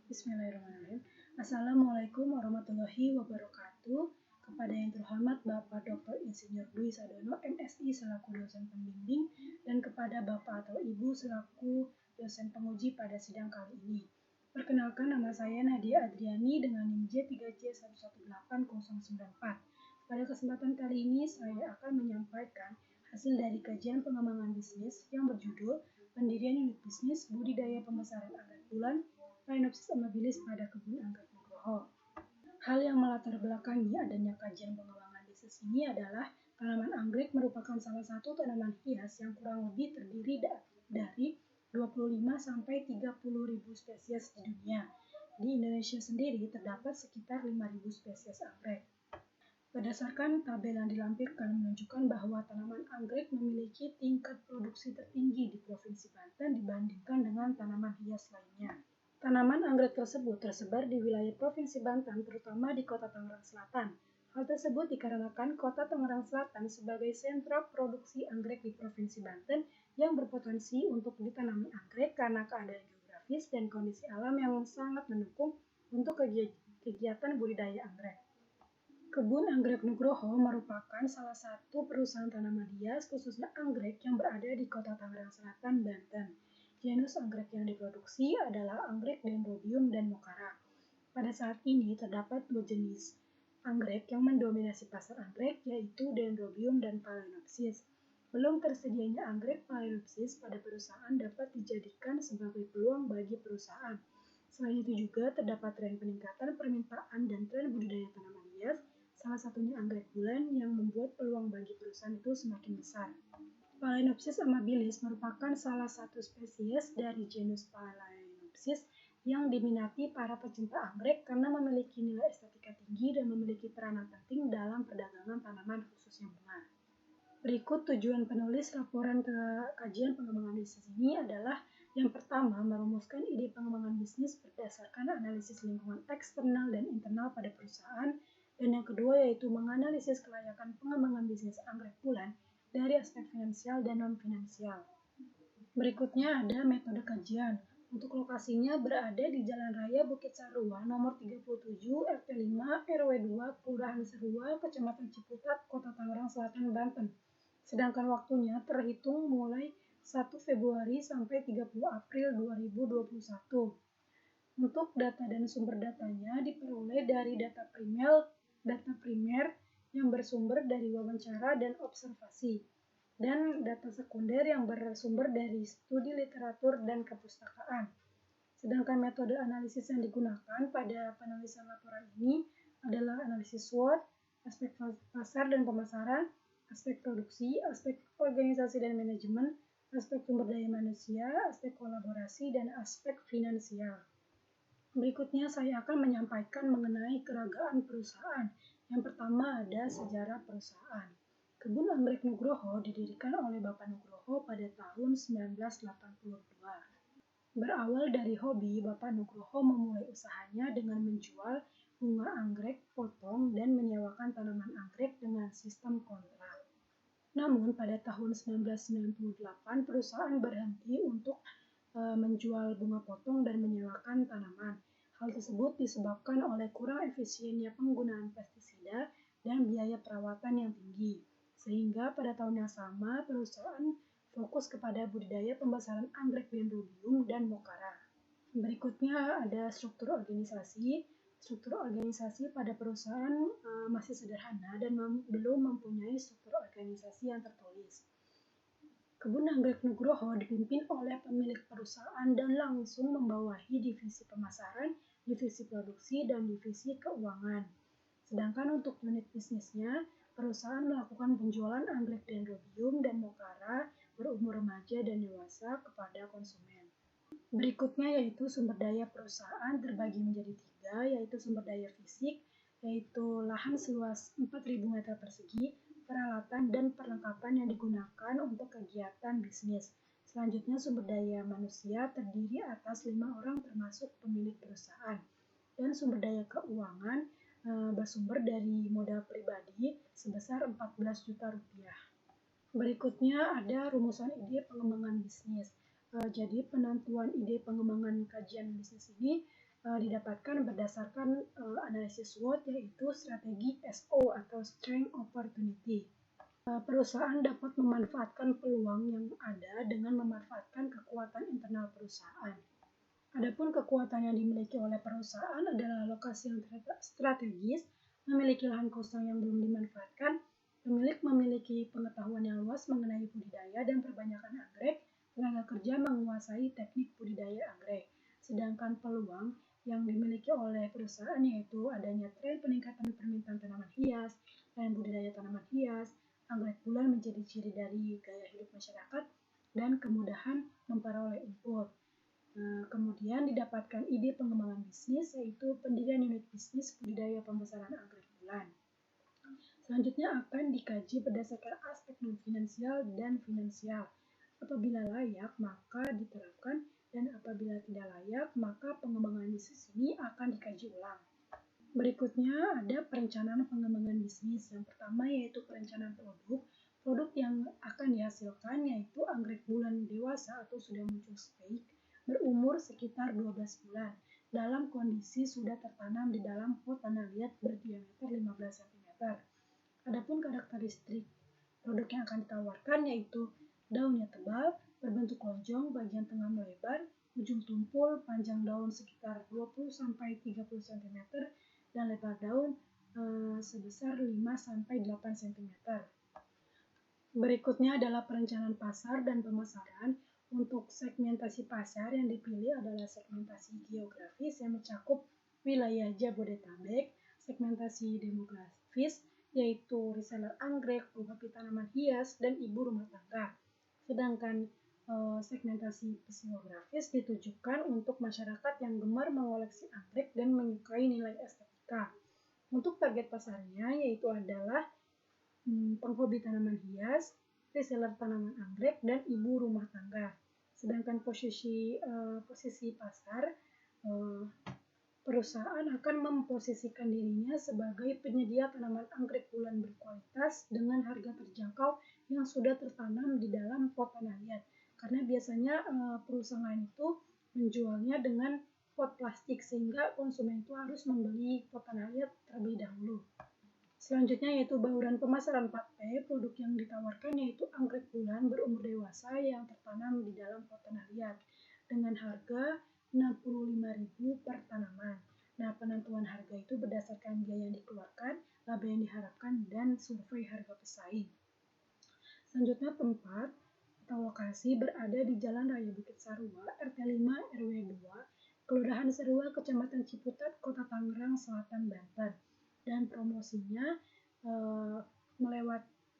Bismillahirrahmanirrahim. Assalamualaikum warahmatullahi wabarakatuh. Kepada yang terhormat Bapak Dr. Insinyur Dwi Sadono, MSI selaku dosen pembimbing, dan kepada Bapak atau Ibu selaku dosen penguji pada sidang kali ini. Perkenalkan, nama saya Nadia Adriani dengan NIM J3C118094. Pada kesempatan kali ini saya akan menyampaikan hasil dari kajian pengembangan bisnis yang berjudul Pendirian Unit Bisnis Budidaya Pembesaran Anggrek Bulan Phalaenopsis amabilis pada kebun anggrek Nugroho. Hal yang melatar belakangi adanya kajian pengembangan bisnis ini adalah tanaman anggrek merupakan salah satu tanaman hias yang kurang lebih terdiri dari 25-30 ribu spesies di dunia. Di Indonesia sendiri terdapat sekitar 5.000 spesies anggrek. Berdasarkan tabel yang dilampirkan menunjukkan bahwa tanaman anggrek memiliki tingkat produksi tertinggi di Provinsi Banten dibandingkan dengan tanaman hias lainnya. Tanaman anggrek tersebut tersebar di wilayah Provinsi Banten, terutama di Kota Tangerang Selatan. Hal tersebut dikarenakan Kota Tangerang Selatan sebagai sentra produksi anggrek di Provinsi Banten yang berpotensi untuk ditanami anggrek karena keadaan geografis dan kondisi alam yang sangat mendukung untuk kegiatan budidaya anggrek. Kebun Anggrek Nugroho merupakan salah satu perusahaan tanaman hias khususnya anggrek yang berada di Kota Tangerang Selatan, Banten. Genus anggrek yang diproduksi adalah anggrek Dendrobium dan Mokara. Pada saat ini terdapat dua jenis anggrek yang mendominasi pasar anggrek, yaitu Dendrobium dan Phalaenopsis. Belum tersedianya anggrek Phalaenopsis pada perusahaan dapat dijadikan sebagai peluang bagi perusahaan. Selain itu juga terdapat tren peningkatan permintaan dan tren budidaya tanaman hias, salah satunya anggrek bulan yang membuat peluang bagi perusahaan itu semakin besar. Phalaenopsis amabilis merupakan salah satu spesies dari genus Phalaenopsis yang diminati para pecinta anggrek karena memiliki nilai estetika tinggi dan memiliki peranan penting dalam perdagangan tanaman khususnya bunga. Berikut tujuan penulis laporan kajian pengembangan bisnis ini adalah yang pertama, merumuskan ide pengembangan bisnis berdasarkan analisis lingkungan eksternal dan internal pada perusahaan, dan yang kedua yaitu menganalisis kelayakan pengembangan bisnis anggrek bulan dari aspek finansial dan non-finansial. Berikutnya ada metode kajian. Untuk lokasinya berada di Jalan Raya Bukit Sarua, nomor 37, RT 5, RW 2, Kelurahan Sarua, Kecamatan Ciputat, Kota Tangerang Selatan, Banten. Sedangkan waktunya terhitung mulai 1 Februari sampai 30 April 2021. Untuk data dan sumber datanya diperoleh dari data primer yang bersumber dari wawancara dan observasi, dan data sekunder yang bersumber dari studi literatur dan kepustakaan. Sedangkan metode analisis yang digunakan pada penulisan laporan ini adalah analisis SWOT, aspek pasar dan pemasaran, aspek produksi, aspek organisasi dan manajemen, aspek sumber daya manusia, aspek kolaborasi, dan aspek finansial. Berikutnya saya akan menyampaikan mengenai keragaman perusahaan. Yang pertama ada sejarah perusahaan. Kebun Anggrek Nugroho didirikan oleh Bapak Nugroho pada tahun 1982. Berawal dari hobi, Bapak Nugroho memulai usahanya dengan menjual bunga anggrek potong dan menyewakan tanaman anggrek dengan sistem kontrak. Namun pada tahun 1998 perusahaan berhenti untuk menjual bunga potong dan menyewakan tanaman. Hal tersebut disebabkan oleh kurang efisiennya penggunaan pestisida dan biaya perawatan yang tinggi. Sehingga pada tahun yang sama perusahaan fokus kepada budidaya pembesaran anggrek Dendrobium dan Mokara. Berikutnya ada struktur organisasi. Struktur organisasi pada perusahaan masih sederhana dan belum mempunyai struktur organisasi yang tertulis. Kebun Anggrek Nugroho dipimpin oleh pemilik perusahaan dan langsung membawahi divisi pemasaran, divisi produksi, dan divisi keuangan. Sedangkan untuk unit bisnisnya, perusahaan melakukan penjualan anggrek Dendrobium dan Mokara berumur remaja dan dewasa kepada konsumen. Berikutnya yaitu sumber daya perusahaan terbagi menjadi 3, yaitu sumber daya fisik, yaitu lahan seluas 4.000 meter persegi, peralatan dan perlengkapan yang digunakan untuk kegiatan bisnis. Selanjutnya sumber daya manusia terdiri atas 5 orang termasuk pemilik perusahaan. Dan sumber daya keuangan bersumber dari modal pribadi sebesar 14 juta rupiah. Berikutnya ada rumusan ide pengembangan bisnis. Jadi penentuan ide pengembangan kajian bisnis ini didapatkan berdasarkan analisis SWOT, yaitu strategi SO atau Strength Opportunity. Perusahaan dapat memanfaatkan peluang yang ada dengan memanfaatkan kekuatan internal perusahaan. Adapun kekuatan yang dimiliki oleh perusahaan adalah lokasi yang strategis, memiliki lahan kosong yang belum dimanfaatkan, pemilik memiliki pengetahuan yang luas mengenai budidaya dan perbanyakan anggrek, tenaga kerja menguasai teknik budidaya anggrek. Sedangkan peluang yang dimiliki oleh perusahaan yaitu adanya tren peningkatan permintaan tanaman hias, tren budidaya tanaman hias, anggrek bulan menjadi ciri dari gaya hidup masyarakat, dan kemudahan memperoleh input. Kemudian didapatkan ide pengembangan bisnis, yaitu pendirian unit bisnis budidaya pembesaran anggrek bulan. Selanjutnya akan dikaji berdasarkan aspek non-finansial dan finansial. Apabila layak, maka diterapkan, dan apabila tidak layak, maka pengembangan bisnis ini akan dikaji ulang. Berikutnya ada perencanaan pengembangan bisnis. Yang pertama yaitu perencanaan produk. Produk yang akan dihasilkan yaitu anggrek bulan dewasa atau sudah muncul spike, berumur sekitar 12 bulan, dalam kondisi sudah tertanam di dalam pot tanah liat berdiameter 15 cm. Adapun karakteristik produk yang akan ditawarkan yaitu daunnya tebal, berbentuk lonjong, bagian tengah melebar, ujung tumpul, panjang daun sekitar 20-30 cm, dan lebar daun sebesar 5-8 cm. Berikutnya adalah perencanaan pasar dan pemasaran. Untuk segmentasi pasar yang dipilih adalah segmentasi geografis yang mencakup wilayah Jabodetabek, segmentasi demografis yaitu reseller anggrek, penghobi tanaman hias, dan ibu rumah tangga. Sedangkan segmentasi psikografis ditujukan untuk masyarakat yang gemar mengoleksi anggrek dan menyukai nilai estetika. Untuk target pasarnya yaitu adalah penghobi tanaman hias, reseller tanaman anggrek, dan ibu rumah tangga. Sedangkan posisi pasar, perusahaan akan memposisikan dirinya sebagai penyedia tanaman anggrek bulan berkualitas dengan harga terjangkau yang sudah tertanam di dalam pot tanah liat. Karena biasanya perusahaan itu menjualnya dengan pot plastik sehingga konsumen itu harus membeli pot tanah liat terlebih dahulu. Selanjutnya yaitu bauran pemasaran 4P. Produk yang ditawarkan yaitu anggrek bulan berumur dewasa yang tertanam di dalam pot tanah liat dengan harga Rp65.000 per tanaman. Nah, penentuan harga itu berdasarkan biaya yang dikeluarkan, laba yang diharapkan, dan survei harga pesaing. Selanjutnya tempat atau lokasi berada di Jalan Raya Bukit Sarua, RT 5 RW 2, Kelurahan Sarua, Kecamatan Ciputat, Kota Tangerang Selatan, Banten. Dan promosinya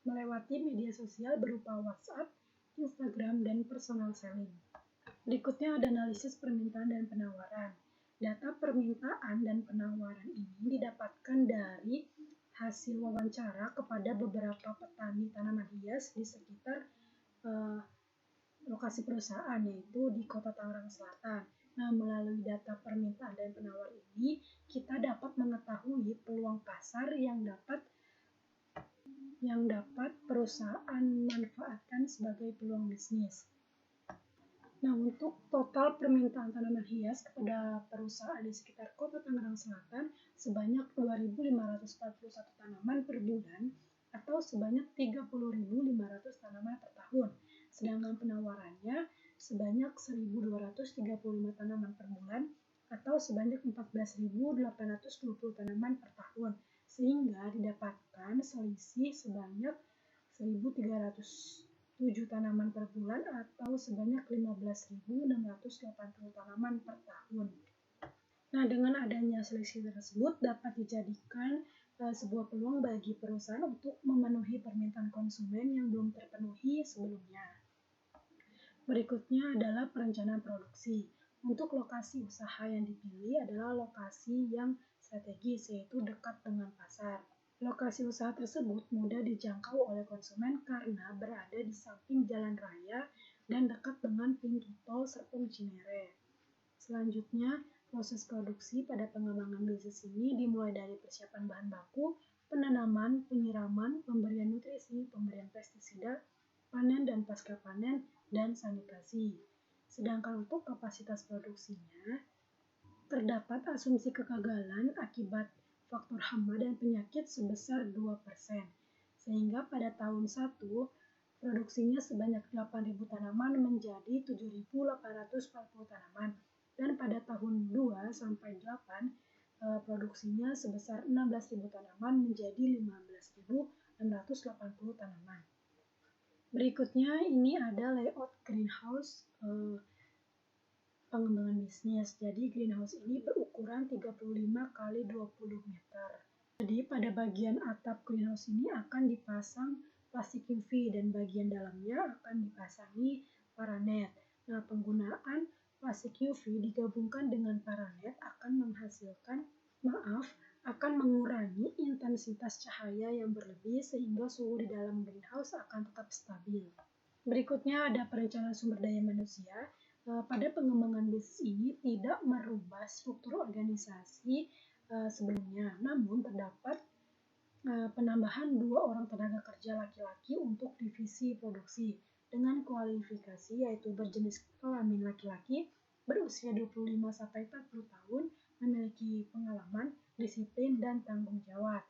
melewati media sosial berupa WhatsApp, Instagram, dan personal selling. Berikutnya ada analisis permintaan dan penawaran. Data permintaan dan penawaran ini didapatkan dari hasil wawancara kepada beberapa petani tanaman hias di sekitar lokasi perusahaan, yaitu di Kota Tangerang Selatan. Nah, melalui data permintaan dan penawar ini, kita dapat mengetahui peluang pasar yang dapat perusahaan manfaatkan sebagai peluang bisnis. Nah, untuk total permintaan tanaman hias kepada perusahaan di sekitar Kota Tangerang Selatan sebanyak 2.541 tanaman per bulan atau sebanyak 30.500 tanaman per tahun. Sedangkan penawarannya sebanyak 1.235 tanaman per bulan atau sebanyak 14.820 tanaman per tahun, sehingga didapatkan selisih sebanyak 1.307 tanaman per bulan atau sebanyak 15.680 tanaman per tahun. Nah, dengan adanya selisih tersebut dapat dijadikan sebuah peluang bagi perusahaan untuk memenuhi permintaan konsumen yang belum terpenuhi sebelumnya. Berikutnya adalah perencanaan produksi. Untuk lokasi usaha yang dipilih adalah lokasi yang strategis, yaitu dekat dengan pasar. Lokasi usaha tersebut mudah dijangkau oleh konsumen karena berada di samping jalan raya dan dekat dengan pintu tol Serpong Cinere. Selanjutnya, proses produksi pada pengembangan bisnis ini dimulai dari persiapan bahan baku, penanaman, penyiraman, pemberian nutrisi, pemberian pestisida, panen dan pasca panen, dan sanitasi. Sedangkan untuk kapasitas produksinya, terdapat asumsi kegagalan akibat faktor hama dan penyakit sebesar 2%, sehingga pada tahun 1 produksinya sebanyak 8.000 tanaman menjadi 7.840 tanaman, dan pada tahun 2 sampai 8 produksinya sebesar 16.000 tanaman menjadi 15.680 tanaman. Berikutnya ini ada layout greenhouse pengembangan bisnis. Jadi greenhouse ini berukuran 35 kali 20 meter. Jadi pada bagian atap greenhouse ini akan dipasang plastik UV dan bagian dalamnya akan dipasangi paranet. Nah, penggunaan plastik UV digabungkan dengan paranet akan mengurangi intensitas cahaya yang berlebih sehingga suhu di dalam greenhouse akan tetap stabil. Berikutnya ada perencanaan sumber daya manusia. Pada pengembangan bisnis ini tidak merubah struktur organisasi sebelumnya, namun terdapat penambahan 2 orang tenaga kerja laki-laki untuk divisi produksi dengan kualifikasi yaitu berjenis kelamin laki-laki, berusia 25-40 tahun, memiliki pengalaman, disiplin, dan tanggung jawab.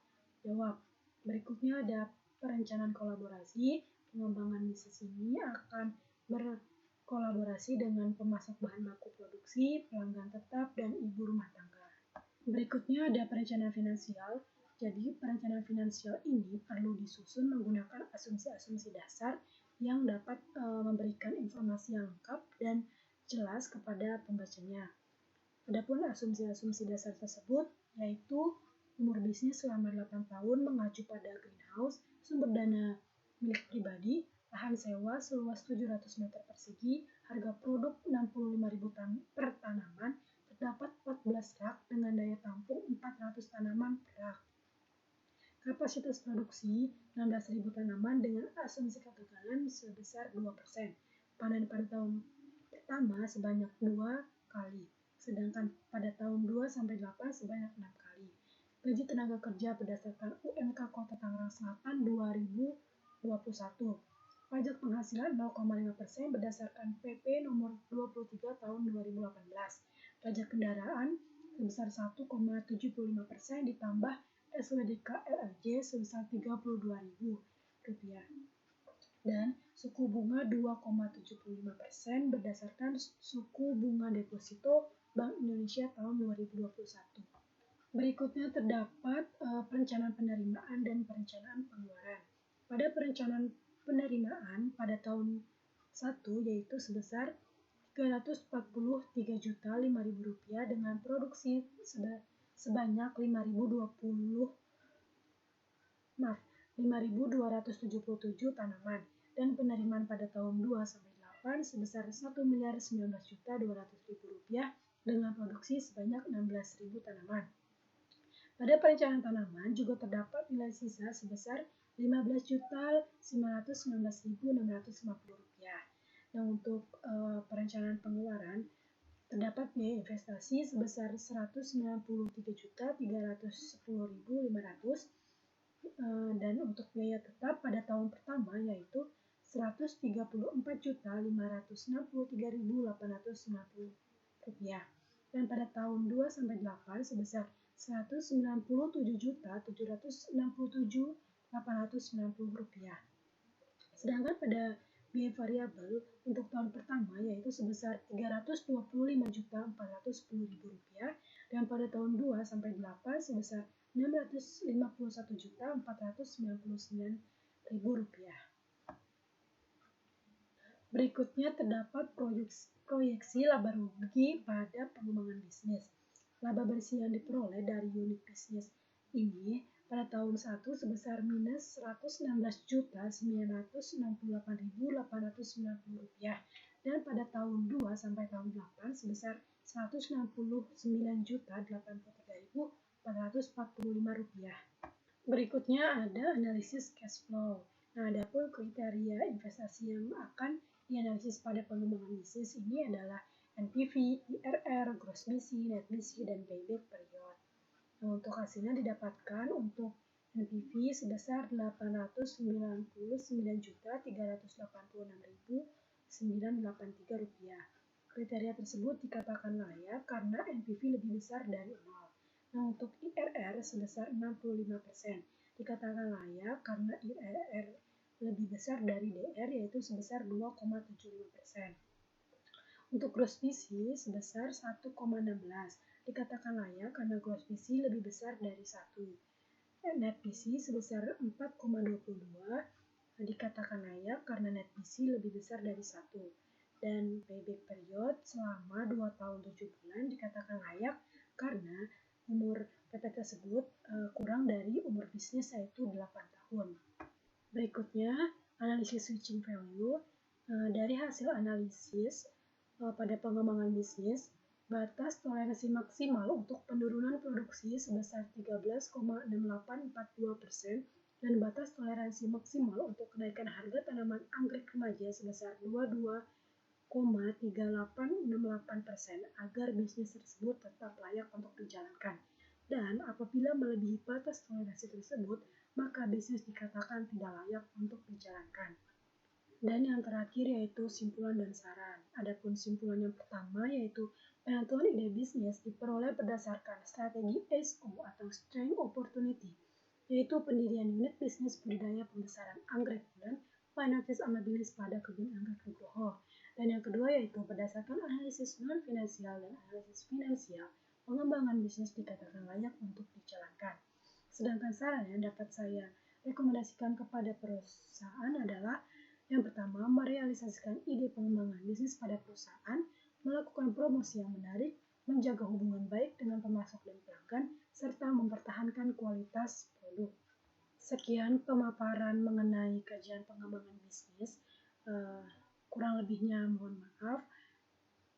Berikutnya ada perencanaan kolaborasi. Pengembangan bisnis ini akan berkolaborasi dengan pemasok bahan baku produksi, pelanggan tetap, dan ibu rumah tangga. Berikutnya ada perencanaan finansial. Jadi perencanaan finansial ini perlu disusun menggunakan asumsi-asumsi dasar yang dapat memberikan informasi yang lengkap dan jelas kepada pembacanya. Adapun asumsi-asumsi dasar tersebut yaitu umur bisnis selama 8 tahun mengacu pada greenhouse, sumber dana milik pribadi, lahan sewa seluas 700 meter persegi, harga produk 65.000 per tanaman, terdapat 14 rak dengan daya tampung 400 tanaman per rak. Kapasitas produksi 16.000 tanaman dengan asumsi kegagalan sebesar 2%. Panen pada tahun pertama sebanyak 2 kali, sedangkan pada tahun 2 sampai 8 sebanyak 6 kali. Gaji tenaga kerja berdasarkan UMK Kota Tangerang Selatan 2021. Pajak penghasilan 0,5% berdasarkan PP nomor 23 tahun 2018. Pajak kendaraan sebesar 1,75% ditambah SWDK LLJ sebesar Rp32.000. Dan suku bunga 2,75% berdasarkan suku bunga deposito Bank Indonesia tahun 2021. Berikutnya terdapat perencanaan penerimaan dan perencanaan pengeluaran. Pada perencanaan penerimaan pada tahun 1 yaitu sebesar Rp343.500 dengan produksi sebanyak 5.277 tanaman, dan penerimaan pada tahun 2 sampai 8 sebesar Rp1.019.200.000 dengan produksi sebanyak 16.000 tanaman. Pada perencanaan tanaman juga terdapat nilai sisa sebesar Rp15.919.650. Nah, untuk perencanaan pengeluaran terdapat biaya investasi sebesar Rp193.310.500 dan untuk biaya tetap pada tahun pertama yaitu Rp134.563.890 dan pada tahun 2 sampai 8 sebesar Rp197.767.890. Sedangkan pada biaya variabel untuk tahun pertama yaitu sebesar Rp325.410.000 dan pada tahun 2 sampai 8 sebesar Rp651.499.000. Berikutnya terdapat proyeksi laba rugi pada pengembangan bisnis. Laba bersih yang diperoleh dari unit bisnis ini pada tahun 1 sebesar minus Rp116.968.890 dan pada tahun 2 sampai tahun 8 sebesar Rp169.083.445. Berikutnya ada analisis cash flow. Nah, adapun kriteria investasi yang akan dianalisis pada pengembangan bisnis ini adalah NPV, IRR, gross BC, net BC, dan payback period. Nah, untuk hasilnya didapatkan untuk NPV sebesar Rp899.386.983. Kriteria tersebut dikatakan layak karena NPV lebih besar dari 0. Nah, untuk IRR sebesar 65% dikatakan layak karena IRR lebih besar dari DR yaitu sebesar 2,75%. Untuk gross PC sebesar 1,16 dikatakan layak karena gross PC lebih besar dari 1. Net PC sebesar 4,22 dikatakan layak karena net PC lebih besar dari 1. Dan payback period selama 2 tahun 7 bulan dikatakan layak karena umur PT tersebut kurang dari umur bisnis yaitu 8 tahun. Berikutnya, analisis switching value. Dari hasil analisis pada pengembangan bisnis, batas toleransi maksimal untuk penurunan produksi sebesar 13,6842% dan batas toleransi maksimal untuk kenaikan harga tanaman anggrek remaja sebesar 22,3868% agar bisnis tersebut tetap layak untuk dijalankan. Dan apabila melebihi batas toleransi tersebut, maka bisnis dikatakan tidak layak untuk dijalankan. Dan yang terakhir yaitu simpulan dan saran. Adapun simpulan yang pertama yaitu penentuan ide bisnis diperoleh berdasarkan strategi SO atau Strength Opportunity, yaitu pendirian unit bisnis budidaya pembesaran anggrek dan Finances Amabilis pada kebun anggrek Nugroho. Dan yang kedua yaitu berdasarkan analisis non-finansial dan analisis finansial, pengembangan bisnis dikatakan layak untuk dijalankan. Sedangkan saran yang dapat saya rekomendasikan kepada perusahaan adalah yang pertama, merealisasikan ide pengembangan bisnis pada perusahaan, melakukan promosi yang menarik, menjaga hubungan baik dengan pemasok dan pelanggan, serta mempertahankan kualitas produk. Sekian pemaparan mengenai kajian pengembangan bisnis. Kurang lebihnya mohon maaf.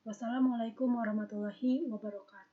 Wassalamualaikum warahmatullahi wabarakatuh.